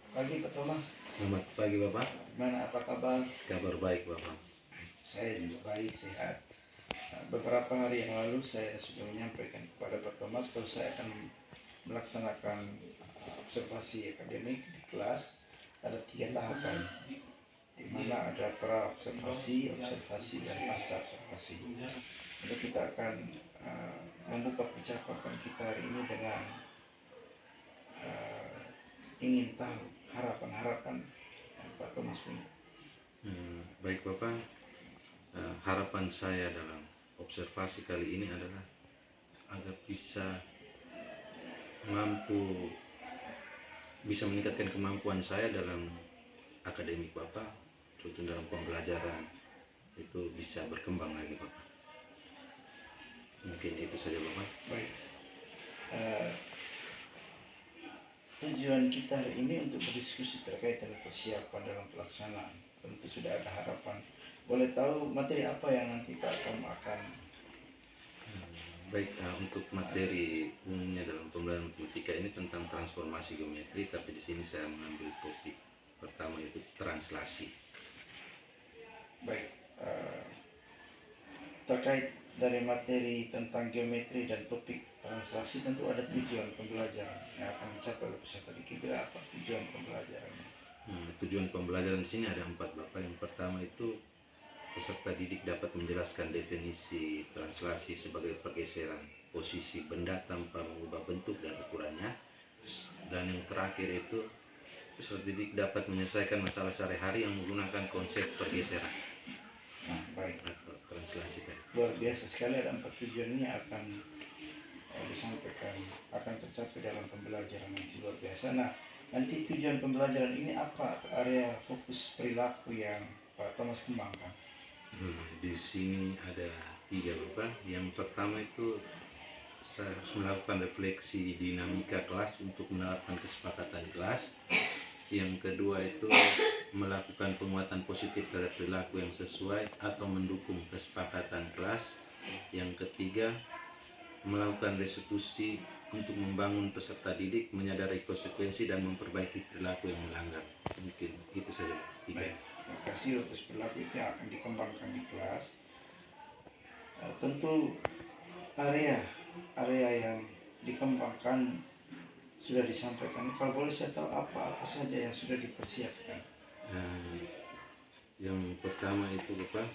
Pagi Pak Thomas. Selamat pagi Bapak. Gimana, apa kabar? Kabar baik Bapak. Saya juga baik, sehat. Beberapa hari yang lalu saya sudah menyampaikan kepada Pak Thomas kalau saya akan melaksanakan observasi akademik di kelas. Ada 3 tahapan, di mana ada pra observasi, observasi, dan pasca observasi. Jadi kita akan membuka percakapan kita hari ini dengan ingin tahu harapan-harapan Pak Thomas punya. Baik Bapak, harapan saya dalam observasi kali ini adalah agar bisa meningkatkan kemampuan saya dalam akademik Bapak, terutama dalam pembelajaran itu bisa berkembang lagi Bapak. Mungkin itu saja Bapak. Baik. Tujuan kita hari ini untuk berdiskusi terkait dengan persiapan dalam pelaksanaan. Tentu sudah ada harapan. Boleh tahu materi apa yang nanti Pak Tom akan? Baik, untuk materi umumnya dalam pembelajaran matematika ini tentang transformasi geometri, tapi di sini saya mengambil topik pertama yaitu translasi. Baik, terkait dari materi tentang geometri dan topik translasi tentu ada tujuan pembelajaran yang akan dicapai oleh peserta didik. Apa tujuan pembelajarannya? Tujuan pembelajaran di sini ada 4 Bapak. Yang pertama itu peserta didik dapat menjelaskan definisi translasi sebagai pergeseran posisi benda tanpa mengubah bentuk dan ukurannya. Dan yang terakhir itu peserta didik dapat menyelesaikan masalah sehari-hari yang menggunakan konsep pergeseran. Baik. Atau translasi tadi. Luar biasa sekali, ada 4 tujuannya akan disampaikan, akan tercapai dalam pembelajaran nanti. Luar biasa. Nah, nanti tujuan pembelajaran ini apa area fokus perilaku yang Pak Thomas kembangkan? Di sini ada 3 Bapak. Yang pertama itu saya harus melakukan refleksi dinamika kelas untuk menerapkan kesepakatan kelas. Yang kedua itu melakukan penguatan positif terhadap perilaku yang sesuai atau mendukung kesepakatan kelas. Yang ketiga, melakukan restitusi untuk membangun peserta didik menyadari konsekuensi dan memperbaiki perilaku yang melanggar. Mungkin itu saja. Baik, terima kasih. Atas perilaku itu yang akan dikembangkan di kelas. Tentu area yang dikembangkan sudah disampaikan. Kalau boleh saya tahu apa saja yang sudah dipersiapkan? Yang pertama itu Bapak,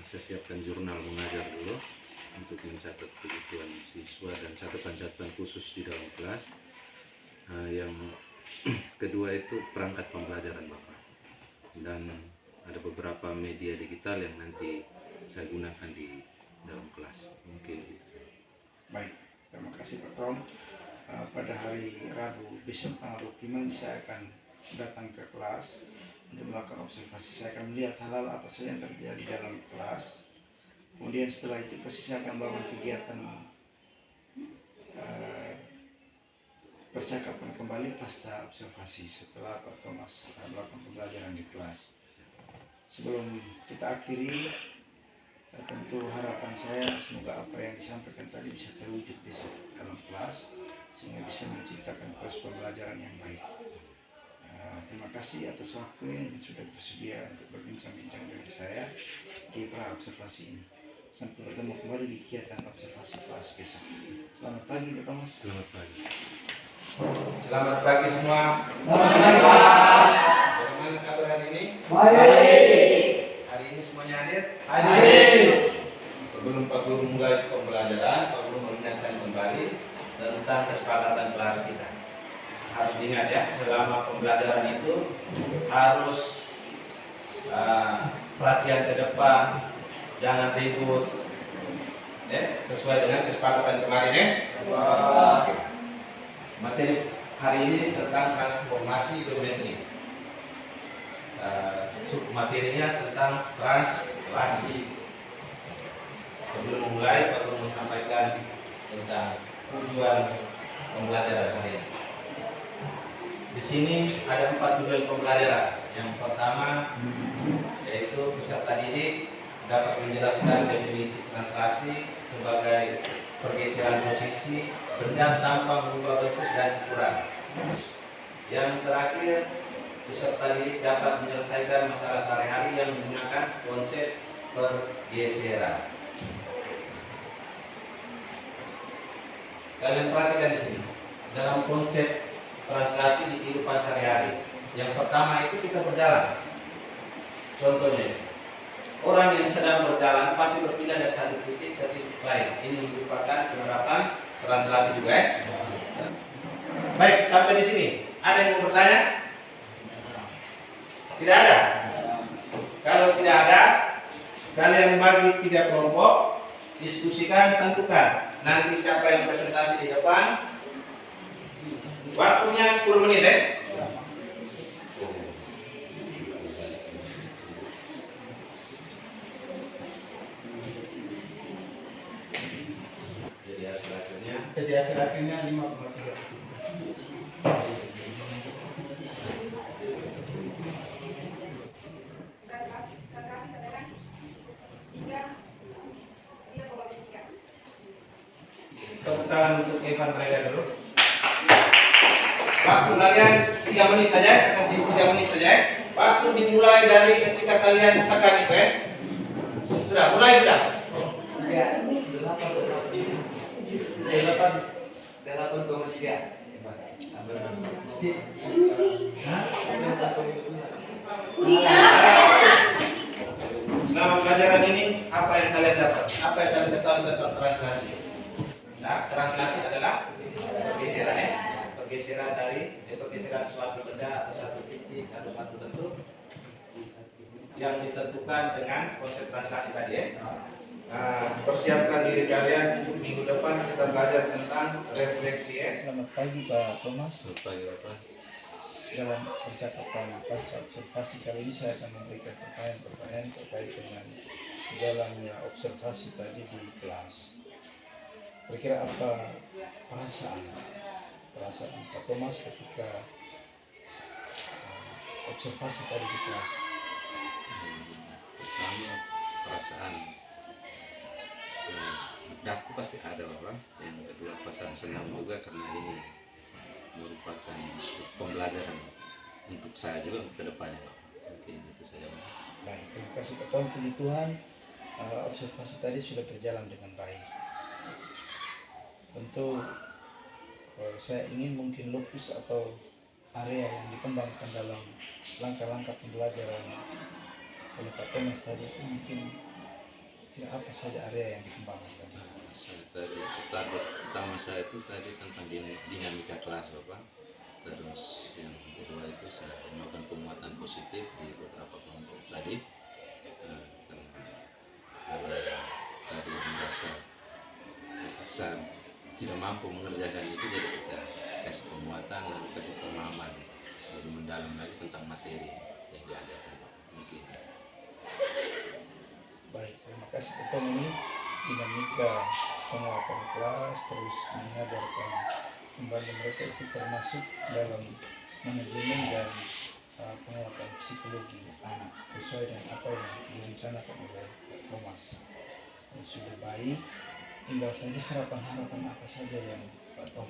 saya siapkan jurnal mengajar dulu untuk mencatat kebutuhan siswa dan catatan-catatan khusus di dalam kelas. Yang kedua itu perangkat pembelajaran Bapak, dan ada beberapa media digital yang nanti saya gunakan di dalam kelas. Mungkin itu. Baik, terima kasih Pak Tom. Pada hari Rabu besok tanggal 25 saya akan datang ke kelas untuk melakukan observasi. Saya akan melihat hal-hal apa saja yang terjadi dalam kelas. Kemudian setelah itu pasti saya akan melakukan kegiatan percakapan kembali pasca observasi setelah Pak Thomas melakukan pembelajaran di kelas. Sebelum kita akhiri, tentu harapan saya semoga apa yang disampaikan tadi bisa terwujud besok dalam kelas, sehingga bisa menciptakan proses pembelajaran yang baik. Terima kasih atas waktunya yang sudah bersedia untuk berbincang-bincang dengan saya di pra observasi ini. Sampai bertemu kembali di kegiatan observasi kelas besok. Selamat pagi Pak Thomas. Selamat pagi. Selamat pagi semua. Selamat pagi Pak. Bagaimana kabar hari ini? Baik. Hari ini semuanya hadir? Hadir. Sebelum Pak Guru mulai pembelajaran, Pak Guru mengingatkan kembali tentang kesepakatan kelas kita. Harus diingat ya, selama pembelajaran itu harus perhatian ke depan, jangan ribut, sesuai dengan kesepakatan kemarin ya. Materi hari ini tentang transformasi geometri. Submaterinya tentang translasi. Sebelum memulai, Pak Guru menyampaikan tentang tujuan pembelajaran hari ini. Di sini ada 4 tujuan pembelajaran. Yang pertama yaitu peserta didik dapat menjelaskan definisi translasi sebagai pergeseran posisi benda tanpa mengubah bentuk dan ukuran. Yang terakhir, peserta didik dapat menyelesaikan masalah sehari-hari yang menggunakan konsep pergeseran. Kalian perhatikan di sini dalam konsep translasi di kehidupan sehari-hari. Yang pertama itu kita berjalan. Contohnya, orang yang sedang berjalan pasti berpindah dari satu titik ke titik lain. Ini merupakan penerapan translasi juga ya. Baik, sampai di sini. Ada yang mau bertanya? Tidak ada. Kalau tidak ada, kalian bagi 3 kelompok, diskusikan, tentukan. Nanti siapa yang presentasi di depan? Waktunya 10 menit ya. Jadi hasil akhirnya 5,3. Tepuk tangan untuk Evan mereka dulu. Waktu kalian 3 menit saja, saya kasih 3 menit saja. Waktu dimulai dari ketika kalian tekan itu ya. Sudah, mulai sudah. 8,3. Selama pelajaran ini, apa yang kalian dapat? Apa yang kalian ketahui tentang translasi? Nah, translasi adalah pergeseran ya. Pergeseran dari pergeseran suatu benda atau satu titik atau satu bentuk yang ditentukan dengan konsep translasi tadi ya. Nah, persiapkan diri kalian untuk minggu depan kita belajar tentang refleksi ya. Selamat pagi Pak Thomas. Selamat pagi Bapak. Dalam percakapan pasca observasi kali ini saya akan memberikan pertanyaan-pertanyaan terkait dengan jalannya observasi tadi di kelas. Kira-kira apa perasaan Pak Thomas ketika observasi tadi di kelas? Pertama perasaan daku pasti ada Bapak. Yang kedua perasaan senang juga karena ini merupakan pembelajaran untuk saya juga untuk kedepannya Bapak. Mungkin itu saja Bapak. Baik, terima kasih Pak Tom. Puji Tuhan, observasi tadi sudah berjalan dengan baik. Tentu saya ingin mungkin lokus atau area yang dikembangkan dalam langkah-langkah pembelajaran oleh Pak Thomas tadi itu mungkin apa saja area yang dikembangkan tadi? Target utama saya itu tadi tentang dinamika kelas Bapak. Terus yang kedua itu saya melakukan penguatan positif di beberapa kelompok tadi. Karena tadi merasa saya tidak mampu mengerjakan itu, jadi kita kasih penguatan lalu kasih pemahaman lebih mendalam lagi tentang materi yang diajarkan Bapak. Mungkin. Baik, terima kasih Pak Tom. Ini dinamika penguatan kelas terus mengajarkan kembali mereka itu termasuk dalam manajemen dan penguatan psikologi anak sesuai dengan apa yang direncanakan oleh Pak Thomas. Sudah baik, tinggal saja harapan-harapan apa saja yang Pak Tom.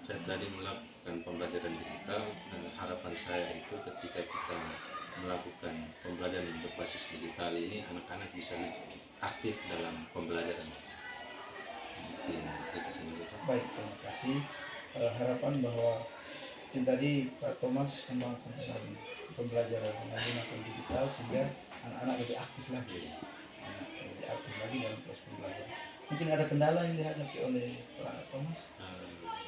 Saya tadi melakukan pembelajaran digital dan harapan saya itu ketika kita melakukan pembelajaran yang berbasis digital ini anak-anak bisa aktif dalam pembelajaran. Mungkin itu saja. Baik, terima kasih. Harapan bahwa tadi Pak Thomas kembangkan dalam pembelajaran menggunakan digital sehingga anak-anak lebih aktif lagi, dalam proses pembelajaran. Mungkin ada kendala yang dihadapi oleh Pak Thomas?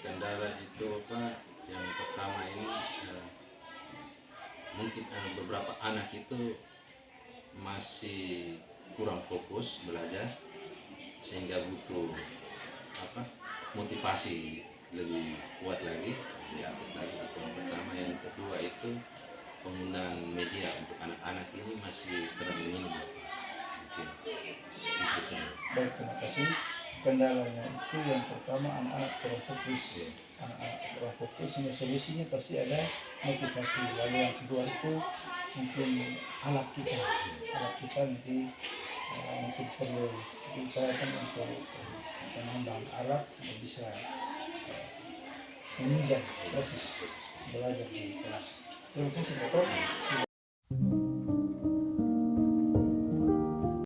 Kendala itu Pak, yang pertama ini mungkin beberapa anak itu masih kurang fokus belajar sehingga butuh motivasi lebih kuat lagi, diupdate lagi. Itu yang pertama. Yang kedua itu penggunaan media untuk anak-anak ini masih kurang minim. Mungkin itu saja. Baik, terima kasih. Kendalanya itu yang pertama anak-anak kurang fokus. Anak-anak kurang fokus, sehingga solusinya pasti ada motivasi. Lalu yang kedua itu mungkin alat kita nanti mungkin perlu diupayakan untuk penambahan alat yang bisa menunjang proses belajar di kelas. Terima kasih Bapak. Sudah